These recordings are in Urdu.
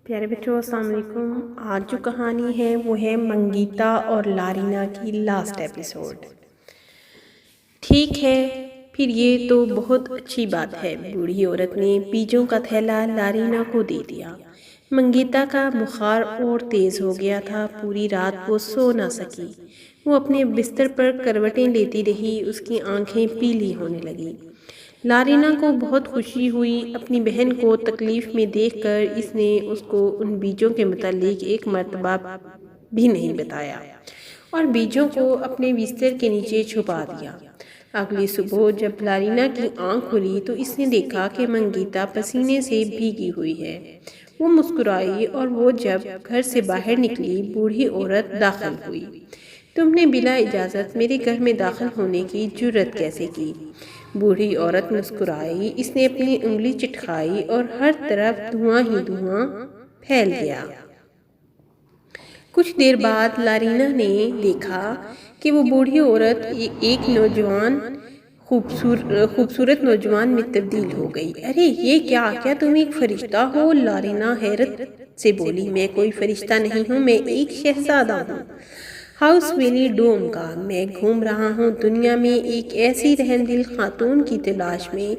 پیارے بچوں السلام علیکم۔ آج جو کہانی ہے وہ ہے منگیتا اور لارینا کی لاسٹ ایپیسوڈ۔ ٹھیک ہے، پھر یہ تو بہت اچھی بات ہے۔ بوڑھی عورت نے بیجوں کا تھیلا لارینا کو دے دیا۔ منگیتا کا بخار اور تیز ہو گیا تھا، پوری رات وہ سو نہ سکی۔ وہ اپنے بستر پر کروٹیں لیتی رہی، اس کی آنکھیں پیلی ہونے لگیں۔ لارینا کو بہت خوشی ہوئی اپنی بہن کو تکلیف میں دیکھ کر۔ اس نے اس کو ان بیجوں کے متعلق ایک مرتبہ بھی نہیں بتایا اور بیجوں کو اپنے بستر کے نیچے چھپا دیا۔ اگلی صبح جب لارینا کی آنکھ کھلی تو اس نے دیکھا کہ منگیتا پسینے سے بھیگی ہوئی ہے۔ وہ مسکرائی اور وہ جب گھر سے باہر نکلی، بوڑھی عورت داخل ہوئی۔ تم نے بلا اجازت میرے گھر میں داخل ہونے کی جرأت کیسے کی؟ بوڑھی عورت مسکرائی۔ اس نے اپنی انگلی چٹکائی اور ہر طرف دھواں ہی دھواں پھیل گیا۔ کچھ دیر بعد لارینا نے دیکھا کہ وہ بوڑھی عورت ایک خوبصورت نوجوان میں تبدیل ہو گئی۔ ارے یہ کیا تم ایک فرشتہ ہو؟ لارینا حیرت سے بولی۔ میں کوئی فرشتہ نہیں ہوں، میں ایک شہزادہ ہوں، ہاؤس ویلی ڈوم کا۔ میں گھوم رہا ہوں دنیا میں ایک ایسی رحم دل خاتون کی تلاش میں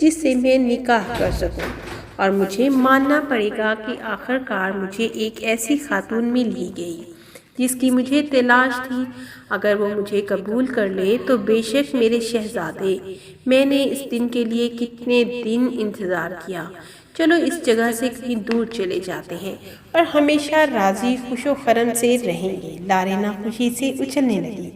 جس سے میں نکاح کر سکوں، اور مجھے ماننا پڑے گا کہ آخر کار مجھے ایک ایسی خاتون مل ہی گئی جس کی مجھے تلاش تھی۔ اگر وہ مجھے قبول کر لے تو بے شک میرے شہزادے، میں نے اس دن کے لیے کتنے دن انتظار کیا۔ چلو اس جگہ سے کہیں دور چلے جاتے ہیں اور ہمیشہ راضی خوش و خرم سے رہیں گے۔ لارینا خوشی سے اچھلنے لگی۔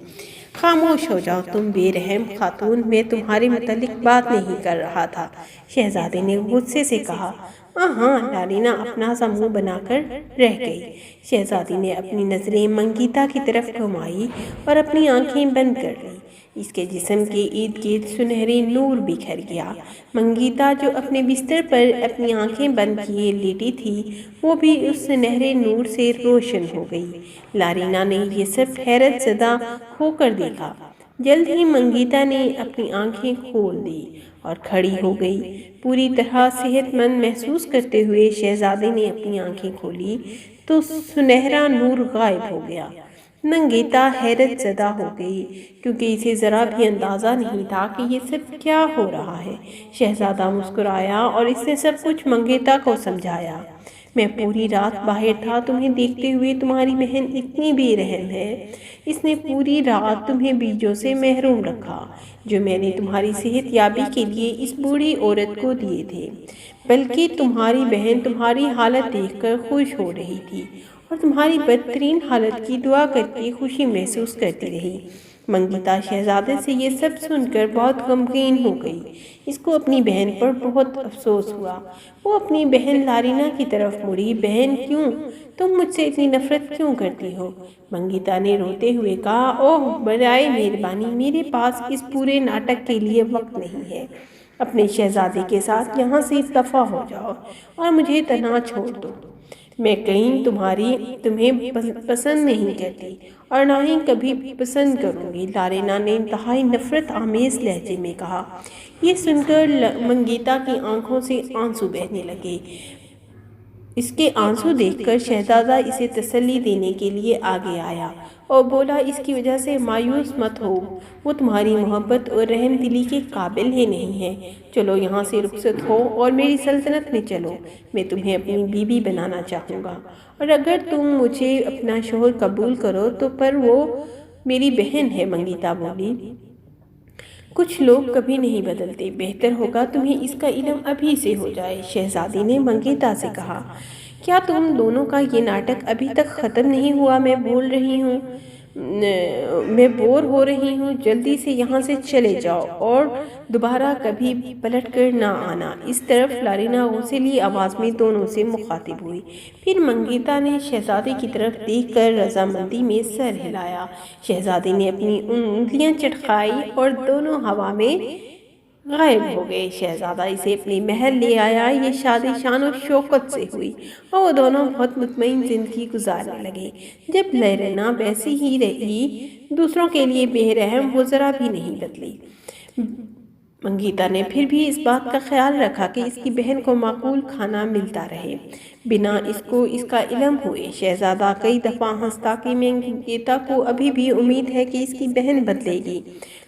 خاموش ہو جاؤ تم بے رحم خاتون، میں تمہارے متعلق بات نہیں کر رہا تھا، شہزادے نے غصے سے کہا۔ ہاں، لارینا اپنا سا منہ بنا کر رہ گئی۔ شہزادی نے اپنی نظریں منگیتا کی طرف گھمائی اور اپنی آنکھیں بند کر لی۔ اس کے جسم کے ارد گرد سنہری نور بکھر گیا۔ منگیتا جو اپنے بستر پر اپنی آنکھیں بند کیے لیٹی تھی، وہ بھی اس سنہرے نور سے روشن ہو گئی۔ لارینا نے یہ سب حیرت زدہ ہو کر دیکھا۔ جلد ہی منگیتا نے اپنی آنکھیں کھول دی اور کھڑی ہو گئی۔ پوری طرح صحت مند محسوس کرتے ہوئے شہزادے نے اپنی آنکھیں کھولی تو سنہرا نور غائب ہو گیا۔ منگیتا حیرت زدہ ہو گئی کیونکہ اسے ذرا بھی اندازہ نہیں تھا کہ یہ سب کیا ہو رہا ہے۔ شہزادہ مسکرایا اور اس نے سب کچھ منگیتا کو سمجھایا۔ میں پوری رات باہر تھا تمہیں دیکھتے ہوئے، تمہاری بہن اتنی بے رحم ہے، اس نے پوری رات تمہیں بیجوں سے محروم رکھا جو میں نے تمہاری صحت یابی کے لیے اس بوڑھی عورت کو دیے تھے، بلکہ تمہاری بہن تمہاری حالت دیکھ کر خوش ہو رہی تھی اور تمہاری بدترین حالت کی دعا کر کے خوشی محسوس کرتی رہی۔ منگیتا شہزادے سے یہ سب سن کر بہت غمگین ہو گئی۔ اس کو اپنی بہن پر بہت افسوس ہوا۔ وہ اپنی بہن لارینا کی طرف مڑی۔ بہن، کیوں تم مجھ سے اتنی نفرت کیوں کرتی ہو؟ منگیتا نے روتے ہوئے کہا۔ اوہ برائے مہربانی، میرے پاس اس پورے ناٹک کے لیے وقت نہیں ہے۔ اپنے شہزادے کے ساتھ یہاں سے دفع ہو جاؤ اور مجھے تنہا چھوڑ دو۔ میں کہیں تمہیں پسند نہیں کرتی اور نہ ہی کبھی پسند کروں گی، لارینا نے انتہائی نفرت آمیز لہجے میں کہا۔ یہ سن کر منگیتا کی آنکھوں سے آنسو بہنے لگے۔ اس کے آنسو دیکھ کر شہزادہ اسے تسلی دینے کے لیے آگے آیا اور بولا، اس کی وجہ سے مایوس مت ہو، وہ تمہاری محبت اور رحم دلی کے قابل ہی نہیں ہے۔ چلو یہاں سے رخصت ہو اور میری سلطنت میں چلو، میں تمہیں اپنی بیوی بنانا چاہوں گا، اور اگر تم مجھے اپنا شوہر قبول کرو تو پر وہ میری بہن ہے۔ منگیتا بولی، کچھ لوگ کبھی نہیں بدلتے، بہتر ہوگا تمہیں اس کا علم ابھی سے ہو جائے۔ شہزادی نے منگیتا سے کہا، کیا تم دونوں کا یہ ناٹک ابھی تک ختم نہیں ہوا؟ میں بور ہو رہی ہوں، جلدی سے یہاں سے چلے جاؤ اور دوبارہ کبھی پلٹ کر نہ آنا۔ اس طرف لارینا غصیلی آواز میں دونوں سے مخاطب ہوئی۔ پھر منگیتا نے شہزادے کی طرف دیکھ کر رضامندی میں سر ہلایا۔ شہزادے نے اپنی انگلیاں چٹکائی اور دونوں ہوا میں غائب ہو گئے۔ شہزادہ اسے اپنے محل لے آیا۔ یہ شادی شان و شوکت سے ہوئی اور وہ دونوں بہت مطمئن زندگی گزارنے لگے۔ جب لارینا ویسی ہی رہی، دوسروں کے لیے بے رحم، وہ ذرا بھی نہیں بدلی۔ منگیتا نے پھر بھی اس بات کا خیال رکھا کہ اس کی بہن کو معقول کھانا ملتا رہے بنا اس کو اس کا علم ہوئے۔ شہزادہ کئی دفعہ ہنستا کہ منگیتا کو ابھی بھی امید ہے کہ اس کی بہن بدلے گی۔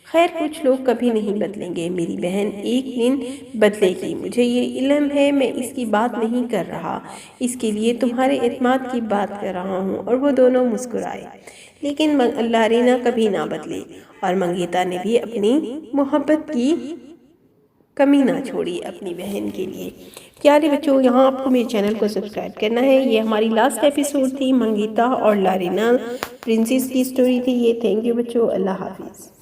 خیر کچھ لوگ کبھی نہیں بدلیں گے، میری بہن ایک دن بدلے گی، مجھے یہ علم ہے، میں اس کی بات نہیں کر رہا، اس کے لیے تمہارے اعتماد کی بات کر رہا ہوں۔ اور وہ دونوں مسکرائے۔ لیکن لارینا کبھی نہ بدلی اور منگیتا نے بھی اپنی محبت کی کمی نہ چھوڑی اپنی بہن کے لیے۔ پیارے بچوں، یہاں آپ کو میرے چینل کو سبسکرائب کرنا ہے۔ یہ ہماری لاسٹ ایپیسوڈ تھی، منگیتا اور لارینا پرنسس کی سٹوری تھی یہ۔ تھینک یو بچوں، اللہ حافظ۔